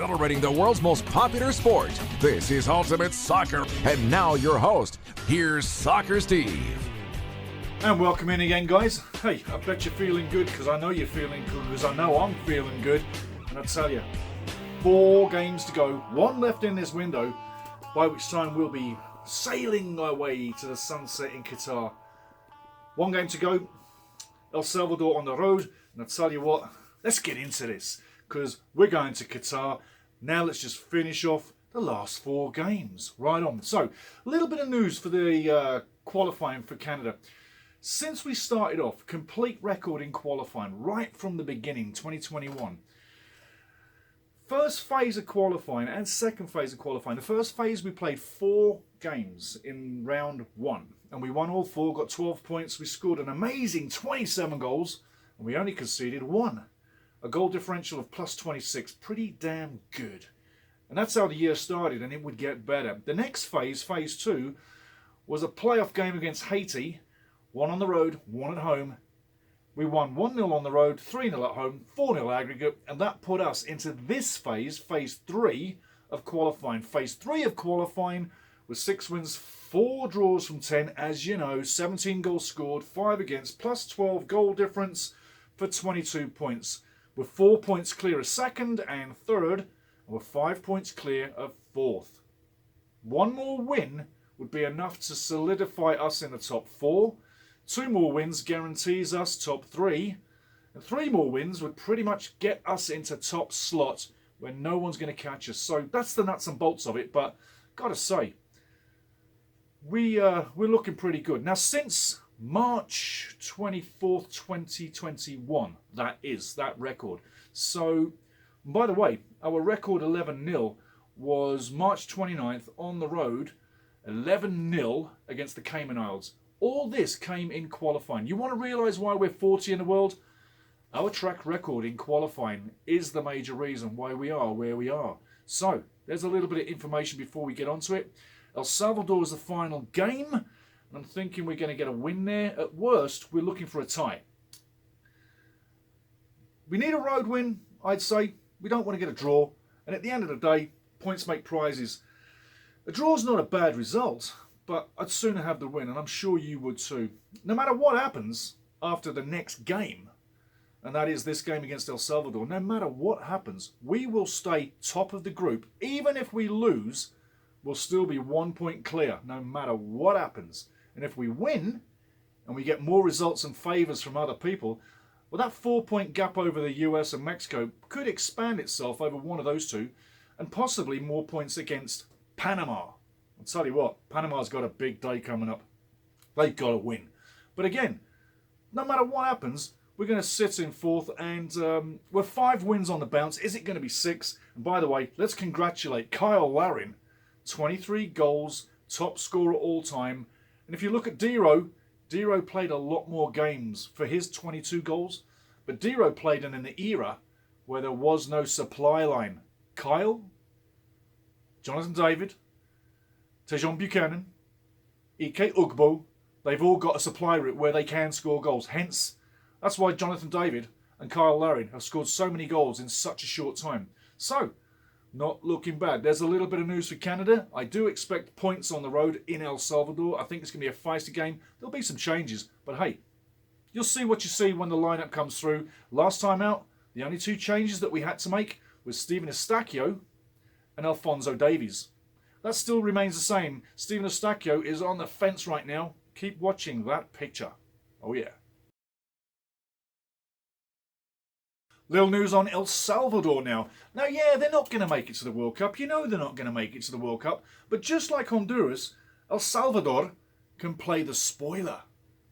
celebrating the world's most popular sport. This is Ultimate Soccer. And now your host, here's Soccer Steve. And welcome in again, guys. Hey, I bet you're feeling good, because I know you're feeling good, because I know I'm feeling good. And I tell you, 4 games to go, 1 left in this window, by which time we'll be sailing our way to the sunset in Qatar. 1 game to go, El Salvador on the road. And I tell you what, let's get into this, because we're going to Qatar. Now let's just finish off the last 4 games. Right on. So, a little bit of news for the qualifying for Canada. Since we started off, complete record in qualifying right from the beginning, 2021. First phase of qualifying and second phase of qualifying. The first phase we played 4 games in round 1. And we won all 4, got 12 points. We scored an amazing 27 goals. And we only conceded 1. A goal differential of plus 26. Pretty damn good. And that's how the year started, and it would get better. The next phase, phase 2, was a playoff game against Haiti. 1 on the road, 1 at home. We won 1-0 on the road, 3-0 at home, 4-0 aggregate, and that put us into this phase, phase 3 of qualifying. Phase 3 of qualifying was 6 wins, 4 draws from 10, as you know, 17 goals scored, 5 against, plus 12 goal difference for 22 points. We're 4 points clear of second and third, and we're 5 points clear of fourth. 1 more win would be enough to solidify us in the top 4. 2 more wins guarantees us top 3. And 3 more wins would pretty much get us into top slot where no one's going to catch us. So that's the nuts and bolts of it. But gotta say, we're looking pretty good. Now, since March 24th, 2021, that is that record. So, by the way, our record 11-0 was March 29th on the road, 11-0 against the Cayman Islands. All this came in qualifying. You want to realise why we're 40 in the world? Our track record in qualifying is the major reason why we are where we are. So, there's a little bit of information before we get onto it. El Salvador is the final game, and I'm thinking we're going to get a win there. At worst, we're looking for a tie. We need a road win, I'd say. We don't want to get a draw. And at the end of the day, points make prizes. A draw's not a bad result, but I'd sooner have the win, and I'm sure you would too. No matter what happens after the next game, and that is this game against El Salvador, no matter what happens, we will stay top of the group. Even if we lose, we'll still be 1 point clear, no matter what happens. And if we win, and we get more results and favours from other people, well, that 4-point gap over the US and Mexico could expand itself over one of those two, and possibly more points against Panama. I'll tell you what, Panama's got a big day coming up. They've got to win. But again, no matter what happens, we're going to sit in 4th, and we're 5 wins on the bounce. Is it going to be 6? And by the way, let's congratulate Kyle Larin. 23 goals, top scorer all time. And if you look at Dero played a lot more games for his 22 goals. But Dero played in an era where there was no supply line. Kyle, Jonathan David, Tejon Buchanan, Ike Ugbo, they've all got a supply route where they can score goals. Hence, that's why Jonathan David and Kyle Larin have scored so many goals in such a short time. So, not looking bad. There's a little bit of news for Canada. I do expect points on the road in El Salvador. I think it's going to be a feisty game. There'll be some changes, but hey, you'll see what you see when the lineup comes through. Last time out, the only 2 changes that we had to make was Steven Eustáquio and Alphonso Davies. That still remains the same. Steven Eustáquio is on the fence right now. Keep watching that picture. Oh yeah. Little news on El Salvador now. Now, yeah, they're not going to make it to the World Cup. You know they're not going to make it to the World Cup. But just like Honduras, El Salvador can play the spoiler.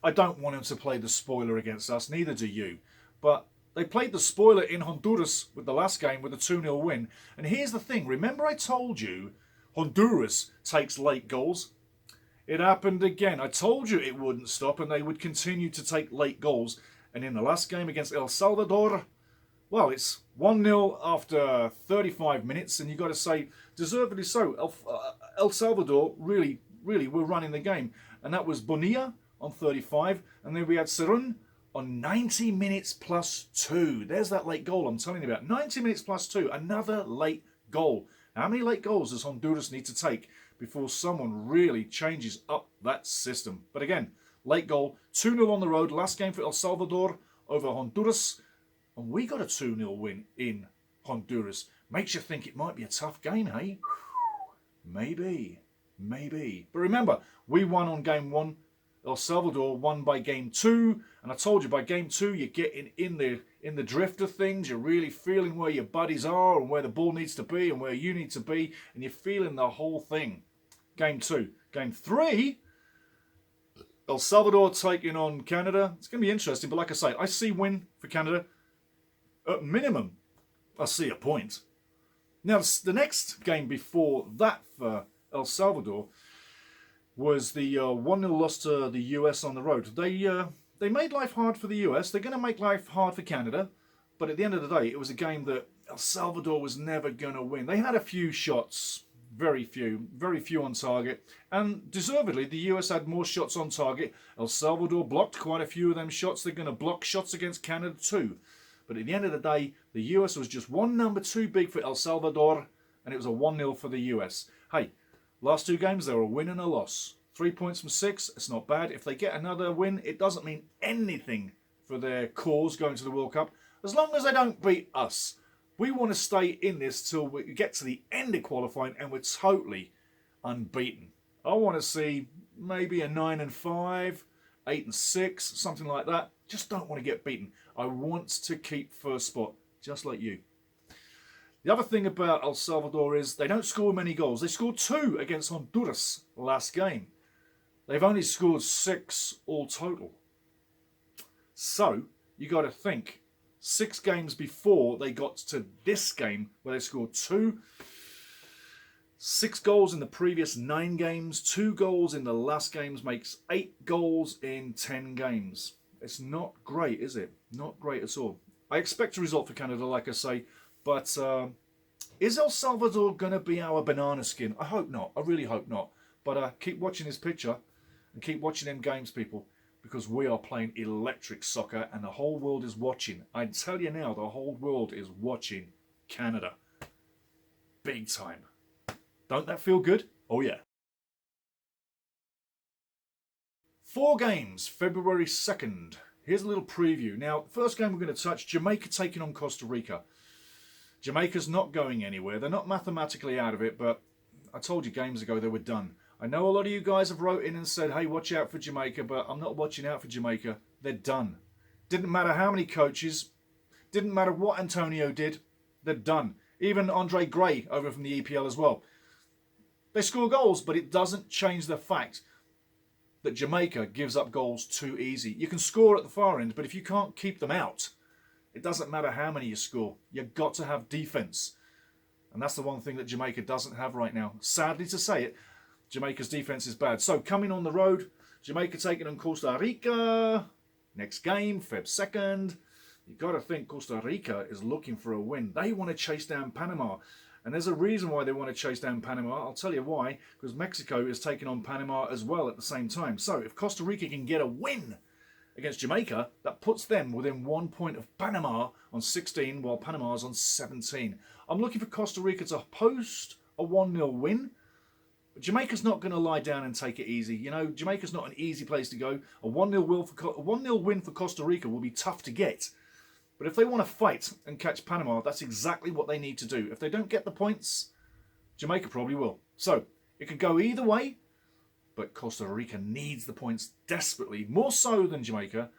I don't want them to play the spoiler against us, neither do you. But they played the spoiler in Honduras with the last game with a 2-0 win. And here's the thing. Remember I told you Honduras takes late goals? It happened again. I told you it wouldn't stop and they would continue to take late goals. And in the last game against El Salvador, well, it's 1-0 after 35 minutes, and you've got to say, deservedly so. El Salvador really were running the game. And that was Bonilla on 35, and then we had Serun on 90 minutes plus 2. There's that late goal I'm telling you about. 90 minutes plus 2, another late goal. How many late goals does Honduras need to take before someone really changes up that system? But again, late goal, 2-0 on the road. Last game for El Salvador over Honduras. And we got a 2-0 win in Honduras. Makes you think it might be a tough game, hey? Maybe. But remember, we won on game 1. El Salvador won by game 2. And I told you, by game 2, you're getting in the drift of things. You're really feeling where your buddies are and where the ball needs to be and where you need to be. And you're feeling the whole thing. Game 2. Game 3, El Salvador taking on Canada. It's going to be interesting. But like I say, I see win for Canada. At minimum, I see a point. Now, the next game before that for El Salvador was the 1-0 loss to the US on the road. They made life hard for the US. They're going to make life hard for Canada. But at the end of the day, it was a game that El Salvador was never going to win. They had a few shots, very few on target. And deservedly, the US had more shots on target. El Salvador blocked quite a few of them shots. They're going to block shots against Canada too. But at the end of the day, the US was just one number too big for El Salvador, and it was a 1-0 for the US. Hey, last 2 games, they were a win and a loss. 3 points from 6, it's not bad. If they get another win, it doesn't mean anything for their cause going to the World Cup, as long as they don't beat us. We want to stay in this till we get to the end of qualifying, and we're totally unbeaten. I want to see maybe a 9-5, 8-6, something like that. Just don't want to get beaten. I want to keep first spot, just like you. The other thing about El Salvador is they don't score many goals. They scored 2 against Honduras last game. They've only scored 6 all total. So, you got to think, 6 games before they got to this game where they scored 2. 6 goals in the previous 9 games. 2 goals in the last games makes 8 goals in 10 games. It's not great, is it? Not great at all. I expect a result for Canada, like I say, but is El Salvador going to be our banana skin? I hope not. I really hope not. But keep watching this picture and keep watching them games, people, because we are playing electric soccer and the whole world is watching. I tell you now, the whole world is watching Canada. Big time. Don't that feel good? Oh, yeah. 4 games, February 2nd. Here's a little preview. Now, first game we're going to touch, Jamaica taking on Costa Rica. Jamaica's not going anywhere. They're not mathematically out of it, but I told you games ago they were done. I know a lot of you guys have wrote in and said, hey, watch out for Jamaica, but I'm not watching out for Jamaica. They're done. Didn't matter how many coaches, didn't matter what Antonio did, they're done. Even Andre Gray over from the EPL as well. They score goals, but it doesn't change the fact that Jamaica gives up goals too easy. You can score at the far end, but if you can't keep them out, it doesn't matter how many you score. You've got to have defence. And that's the one thing that Jamaica doesn't have right now. Sadly to say it, Jamaica's defence is bad. So coming on the road, Jamaica taking on Costa Rica. Next game, Feb 2nd. You've got to think Costa Rica is looking for a win. They want to chase down Panama. And there's a reason why they want to chase down Panama. I'll tell you why. Because Mexico is taking on Panama as well at the same time. So if Costa Rica can get a win against Jamaica, that puts them within 1 point of Panama on 16, while Panama's on 17. I'm looking for Costa Rica to post a 1-0 win. But Jamaica's not going to lie down and take it easy. You know, Jamaica's not an easy place to go. A 1-0 win for Costa Rica will be tough to get. But if they want to fight and catch Panama, that's exactly what they need to do. If they don't get the points, Jamaica probably will. So, it could go either way, but Costa Rica needs the points desperately, more so than Jamaica.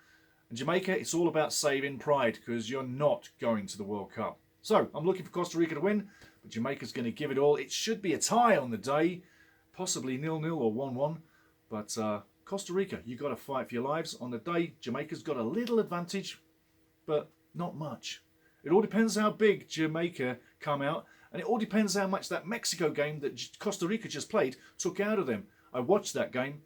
And Jamaica, it's all about saving pride, because you're not going to the World Cup. So, I'm looking for Costa Rica to win, but Jamaica's going to give it all. It should be a tie on the day, possibly 0-0 or 1-1. But Costa Rica, you've got to fight for your lives. On the day, Jamaica's got a little advantage, but not much. It all depends how big Jamaica come out, and it all depends how much that Mexico game that Costa Rica just played took out of them. I watched that game.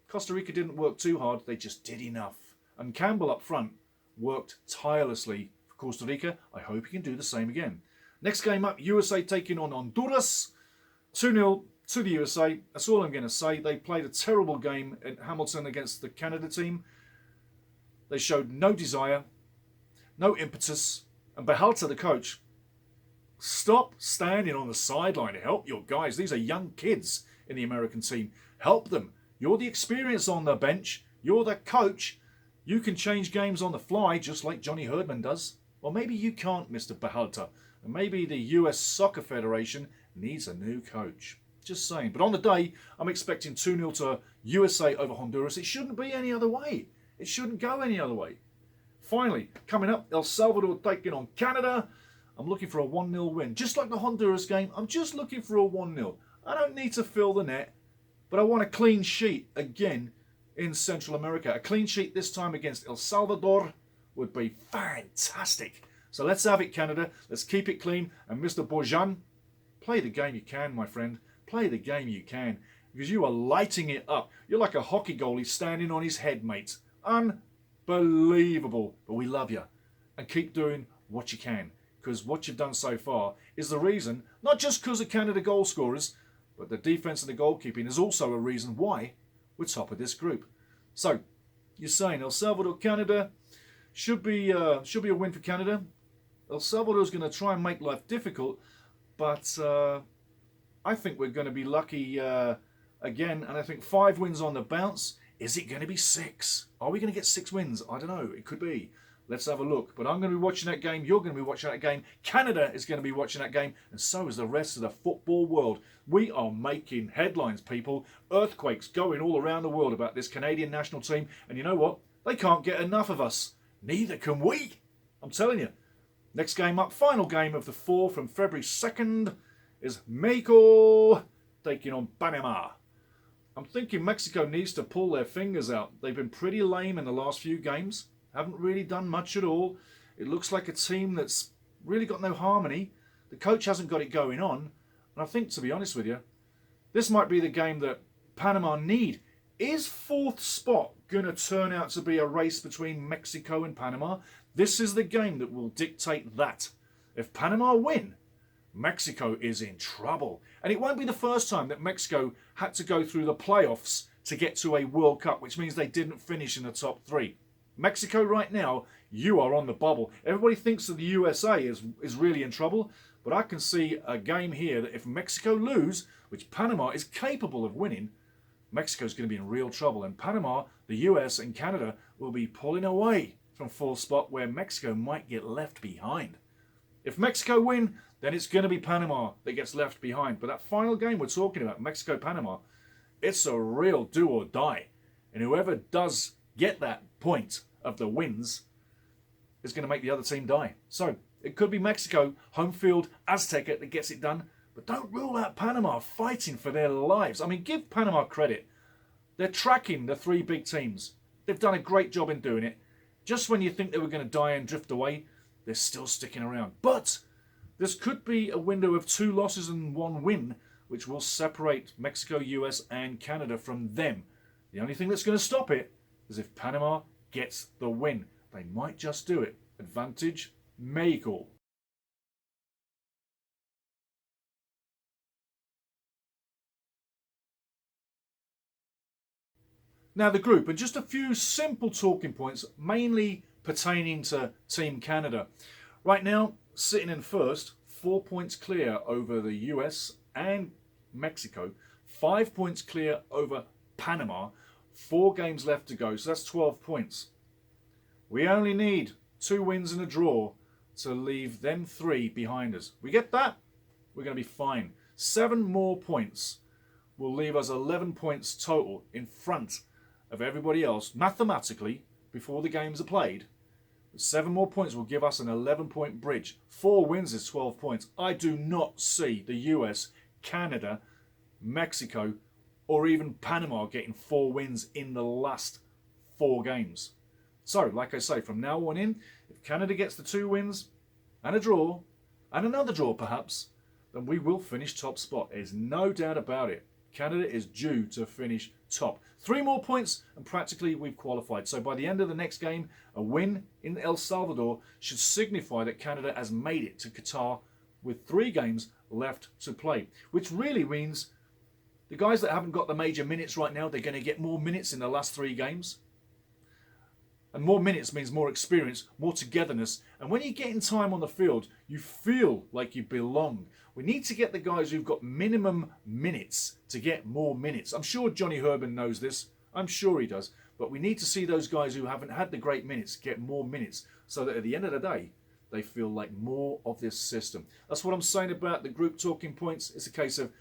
Costa Rica didn't work too hard, they just did enough. And Campbell up front worked tirelessly for Costa Rica. I hope he can do the same again. Next game up, USA taking on Honduras. 2-0 to the USA. That's all I'm going to say. They played a terrible game at Hamilton against the Canada team. They showed no desire, no impetus, and Behalta, the coach, Stop standing on the sideline. Help your guys. These are young kids in the American team. Help them. You're the experience on the bench. You're the coach. You can change games on the fly just like Johnny Herdman does. Or maybe you can't, Mr. Behalter. And maybe the US Soccer Federation needs a new coach. Just saying. But on the day, I'm expecting 2-0 to USA over Honduras. It shouldn't be any other way. It shouldn't go any other way. Finally, coming up, El Salvador taking on Canada. I'm looking for a 1-0 win. Just like the Honduras game, I'm just looking for a 1-0. I don't need to fill the net, but I want a clean sheet again in Central America. A clean sheet this time against El Salvador would be fantastic. So let's have it, Canada. Let's keep it clean. And Mr. Bojan, play the game you can, my friend. Play the game you can, because you are lighting it up. You're like a hockey goalie standing on his head, mate. Unbelievable. But we love you. And keep doing what you can, because what you've done so far is the reason, not just because of Canada goal scorers, but the defence and the goalkeeping is also a reason why we're top of this group. So, you're saying El Salvador, Canada, should be a win for Canada. El Salvador is going to try and make life difficult, but I think we're going to be lucky again, and I think 5 wins on the bounce. Is it going to be 6? Are we going to get 6 wins? I don't know. It could be. Let's have a look. But I'm going to be watching that game. You're going to be watching that game. Canada is going to be watching that game. And so is the rest of the football world. We are making headlines, people. Earthquakes going all around the world about this Canadian national team. And you know what? They can't get enough of us. Neither can we. I'm telling you. Next game up, final game of the 4 from February 2nd is Mexico taking on Panama. I'm thinking Mexico needs to pull their fingers out. They've been pretty lame in the last few games. Haven't really done much at all. It looks like a team that's really got no harmony. The coach hasn't got it going on. And I think, to be honest with you, this might be the game that Panama need. Is 4th spot going to turn out to be a race between Mexico and Panama? This is the game that will dictate that. If Panama win, Mexico is in trouble. And it won't be the first time that Mexico had to go through the playoffs to get to a World Cup, which means they didn't finish in the top 3. Mexico right now, you are on the bubble. Everybody thinks that the USA is really in trouble, but I can see a game here that if Mexico lose, which Panama is capable of winning, Mexico's going to be in real trouble. And Panama, the US and Canada will be pulling away from 4th spot where Mexico might get left behind. If Mexico win, then it's going to be Panama that gets left behind. But that final game we're talking about, Mexico-Panama, it's a real do or die. And whoever does get that point of the wins is going to make the other team die. So it could be Mexico, home field, Azteca that gets it done. But don't rule out Panama fighting for their lives. I mean, give Panama credit. They're tracking the 3 big teams. They've done a great job in doing it. Just when you think they were going to die and drift away, they're still sticking around. But this could be a window of 2 losses and 1 win, which will separate Mexico, US, and Canada from them. The only thing that's going to stop it is if Panama gets the win. They might just do it. Advantage, Mexico. Now the group, and just a few simple talking points, mainly pertaining to Team Canada. Right now, sitting in first, 4 points clear over the US and Mexico, 5 points clear over Panama, 4 games left to go, so that's 12 points. We only need 2 wins and a draw to leave them 3 behind us. We get that, we're going to be fine. 7 more points will leave us 11 points total in front of everybody else, mathematically, before the games are played. 7 more points will give us an 11-point bridge. 4 wins is 12 points. I do not see the US, Canada, Mexico, or even Panama getting 4 wins in the last 4 games. So, like I say, from now on in, if Canada gets the 2 wins and a draw, and another draw perhaps, then we will finish top spot. There's no doubt about it. Canada is due to finish top. 3 more points and practically we've qualified. So by the end of the next game, a win in El Salvador should signify that Canada has made it to Qatar with 3 games left to play. Which really means the guys that haven't got the major minutes right now, they're going to get more minutes in the last 3 games. And more minutes means more experience, more togetherness. And when you get in time on the field, you feel like you belong. We need to get the guys who've got minimum minutes to get more minutes. I'm sure Johnny Herban knows this. I'm sure he does. But we need to see those guys who haven't had the great minutes get more minutes so that at the end of the day, they feel like more of this system. That's what I'm saying about the group talking points. It's a case of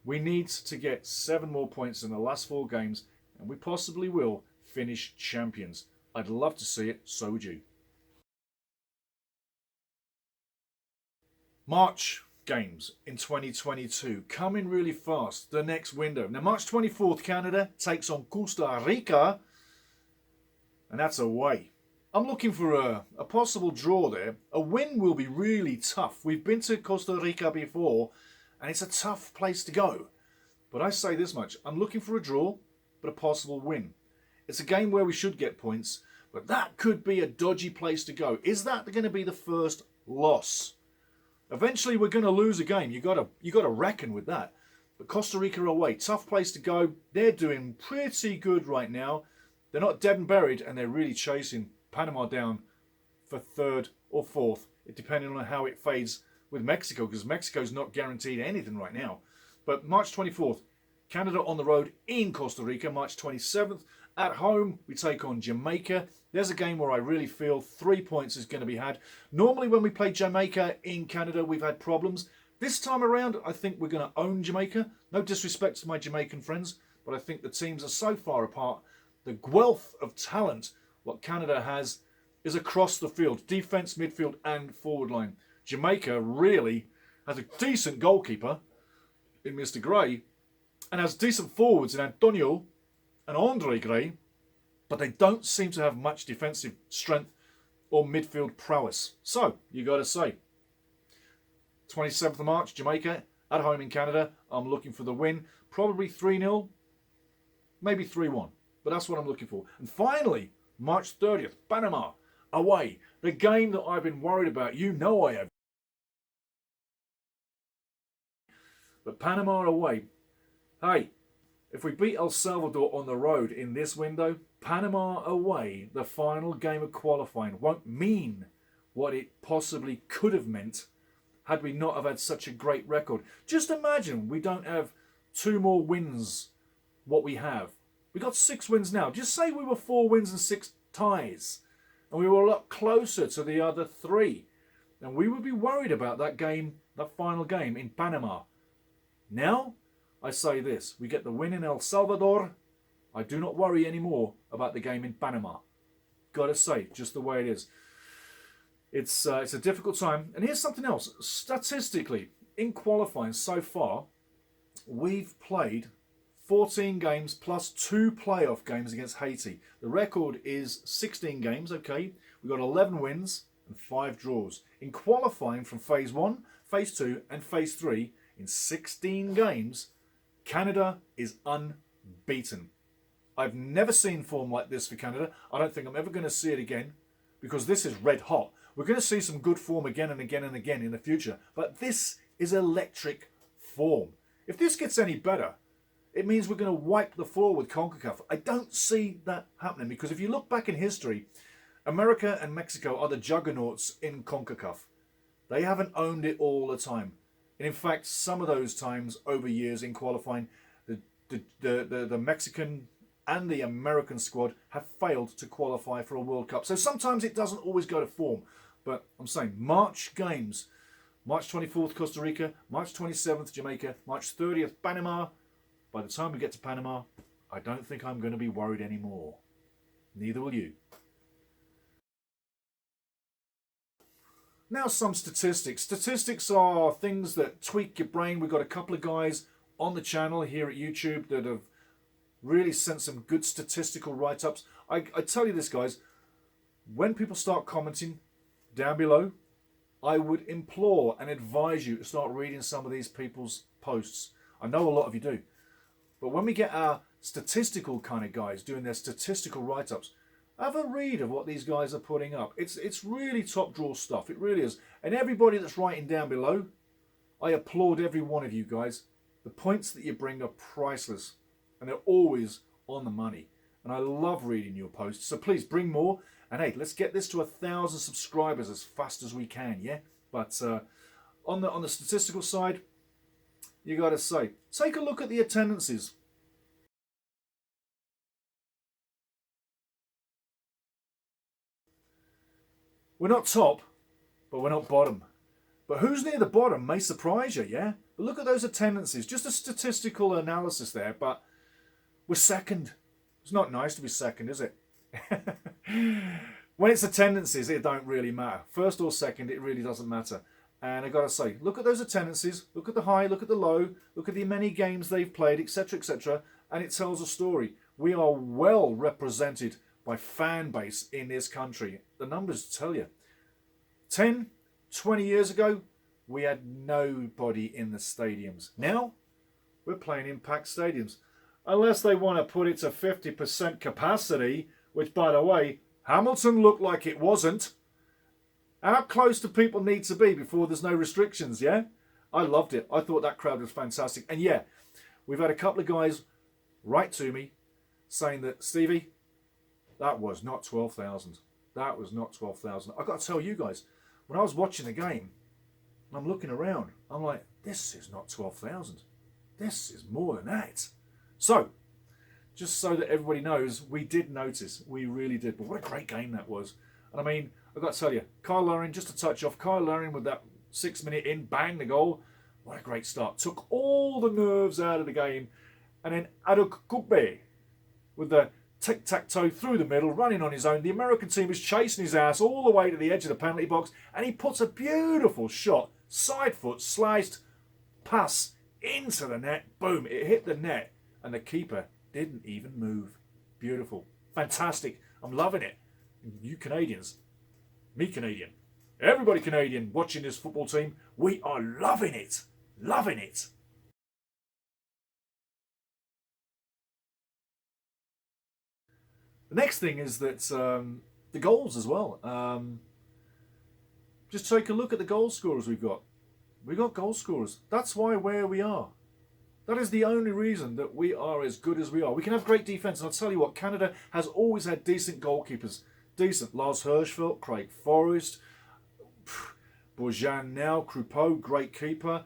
we need to get 7 more points in the last 4 games, and we possibly will finish champions. I'd love to see it, so would you. March games in 2022 coming really fast. The next window. Now, March 24th, Canada takes on Costa Rica, and that's away. I'm looking for a possible draw there. A win will be really tough. We've been to Costa Rica before, and it's a tough place to go. But I say this much. I'm looking for a draw, but a possible win. It's a game where we should get points, but that could be a dodgy place to go. Is that going to be the first loss? Eventually, we're going to lose a game. You got to reckon with that. But Costa Rica away, tough place to go. They're doing pretty good right now. They're not dead and buried, and they're really chasing Panama down for 3rd or 4th, depending on how it fades with Mexico, because Mexico's not guaranteed anything right now. But March 24th, Canada on the road in Costa Rica. March 27th, at home, we take on Jamaica. There's a game where I really feel 3 points is going to be had. Normally when we play Jamaica in Canada, we've had problems. This time around, I think we're going to own Jamaica. No disrespect to my Jamaican friends, but I think the teams are so far apart. The wealth of talent what Canada has is across the field, defence, midfield and forward line. Jamaica really has a decent goalkeeper in Mr. Gray and has decent forwards in Antonio and Andre Gray, but they don't seem to have much defensive strength or midfield prowess. So, you got to say, 27th of March, Jamaica, at home in Canada. I'm looking for the win. Probably 3-0, maybe 3-1, but that's what I'm looking for. And finally, March 30th, Panama, away. The game that I've been worried about. You know I have. But Panama away. Hey, if we beat El Salvador on the road in this window, Panama away, the final game of qualifying, won't mean what it possibly could have meant had we not have had such a great record. Just imagine we don't have 2 more wins what we have. We got 6 wins now. Just say we were 4 wins and 6 ties. And we were a lot closer to the other 3. And we would be worried about that game, that final game in Panama. Now, I say this. We get the win in El Salvador. I do not worry anymore about the game in Panama. Gotta say, just the way it is. It's a difficult time. And here's something else. Statistically, in qualifying so far, we've played 14 games plus 2 playoff games against Haiti. The record is 16 games, okay. We've got 11 wins and 5 draws. In qualifying from Phase 1, Phase 2 and Phase 3, in 16 games, Canada is unbeaten. I've never seen form like this for Canada. I don't think I'm ever going to see it again because this is red hot. We're going to see some good form again and again and again in the future. But this is electric form. If this gets any better, it means we're going to wipe the floor with CONCACAF. I don't see that happening because if you look back in history, America and Mexico are the juggernauts in CONCACAF. They haven't owned it all the time. And in fact, some of those times over years in qualifying, the Mexican and the American squad have failed to qualify for a World Cup. So sometimes it doesn't always go to form. But I'm saying March games. March 24th, Costa Rica. March 27th, Jamaica. March 30th, Panama. By the time we get to Panama, I don't think I'm going to be worried anymore. Neither will you. Now some statistics. Statistics are things that tweak your brain. We've got a couple of guys on the channel here at YouTube that have really sent some good statistical write-ups. I tell you this, guys, when people start commenting down below, I would implore and advise you to start reading some of these people's posts. I know a lot of you do. But when we get our statistical kind of guys doing their statistical write-ups, have a read of what these guys are putting up. It's really top drawer stuff. It really is. And everybody that's writing down below, I applaud every one of you guys. The points that you bring are priceless. And they're always on the money. and I love reading your posts. So please bring more. And hey, let's get this to 1,000 subscribers as fast as we can, yeah? But on the statistical side, you got to say, take a look at the attendances. We're not top, but we're not bottom. But who's near the bottom may surprise you, yeah? But look at those attendances. Just a statistical analysis there, but we're second. It's not nice to be second, is it? When it's attendances, it don't really matter. First or second, it really doesn't matter. And I got to say, look at those attendances. Look at the high, look at the low. Look at the many games they've played, etc., etc. And it tells a story. We are well represented by fan base in this country. The numbers tell you. 10, 20 years ago, we had nobody in the stadiums. Now, we're playing in packed stadiums. Unless they want to put it to 50% capacity, which, by the way, Hamilton looked like it wasn't. How close do people need to be before there's no restrictions, yeah? I loved it. I thought that crowd was fantastic. And yeah, we've had a couple of guys write to me saying that, Stevie, that was not 12,000. That was not 12,000. I've got to tell you guys, when I was watching the game, and I'm looking around, I'm like, this is not 12,000. This is more than that. So, just so that everybody knows, we did notice. We really did. But what a great game that was. And I mean, I've got to tell you, Kyle Larin, just to touch off, Kyle Larin with that 6-minute in, bang, the goal. What a great start. Took all the nerves out of the game. And then Aduk Kukbe with the tic-tac-toe through the middle, running on his own. The American team is chasing his ass all the way to the edge of the penalty box. And he puts a beautiful shot, side foot, sliced pass into the net. Boom, it hit the net. And the keeper didn't even move. Beautiful. Fantastic. I'm loving it. You Canadians, me Canadian, everybody Canadian watching this football team, we are loving it. Loving it. The next thing is that the goals as well. Just take a look at the goal scorers we've got. We've got goal scorers. That's why where we are. That is the only reason that we are as good as we are. We can have great defence, and I'll tell you what, Canada has always had decent goalkeepers. Decent. Lars Hirschfeld, Craig Forrest, Bourjan now, Croupeau, great keeper.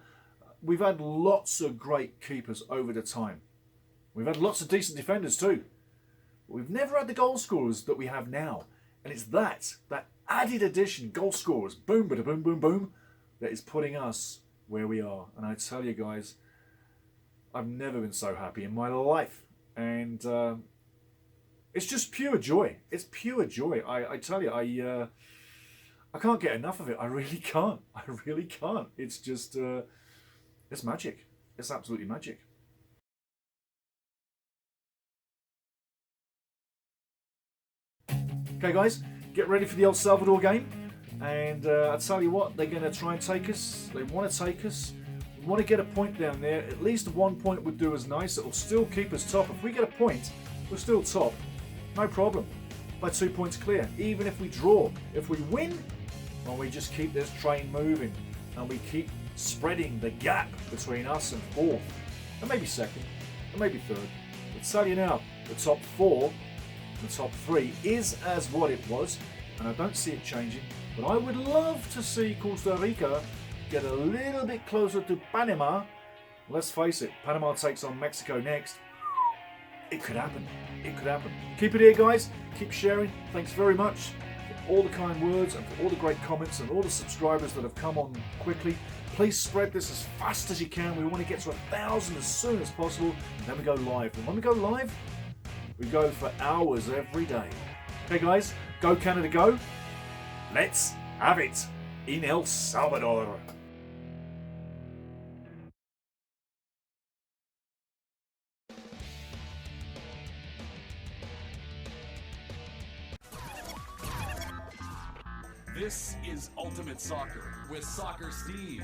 We've had lots of great keepers over the time. We've had lots of decent defenders too. But we've never had the goal scorers that we have now. And it's that added addition, goal scorers, boom, bada, boom, boom, boom, that is putting us where we are. And I tell you guys, I've never been so happy in my life. And it's just pure joy. It's pure joy. I tell you, I can't get enough of it. I really can't. I really can't. It's just, it's magic. It's absolutely magic. Okay, guys, get ready for the El Salvador game. And I'll tell you what, they're going to try and take us. They want to take us. We want to get a point down there. At least 1 point would do us nice. It will still keep us top. If we get a point, we're still top. No problem. By 2 points clear. Even if we draw. If we win, well, we just keep this train moving. And we keep spreading the gap between us and fourth. And maybe second. And maybe third. But tell you now, the top 4, the top 3 is as what it was. And I don't see it changing. But I would love to see Costa Rica get a little bit closer to Panama. Let's face it, Panama takes on Mexico next. It could happen. It could happen. Keep it here, guys. Keep sharing. Thanks very much for all the kind words and for all the great comments and all the subscribers that have come on quickly. Please spread this as fast as you can. We want to get to 1,000 as soon as possible. And then we go live. And when we go live, we go for hours every day. Okay, guys, go Canada, go. Let's have it in El Salvador. This is Ultimate Soccer with Soccer Steve.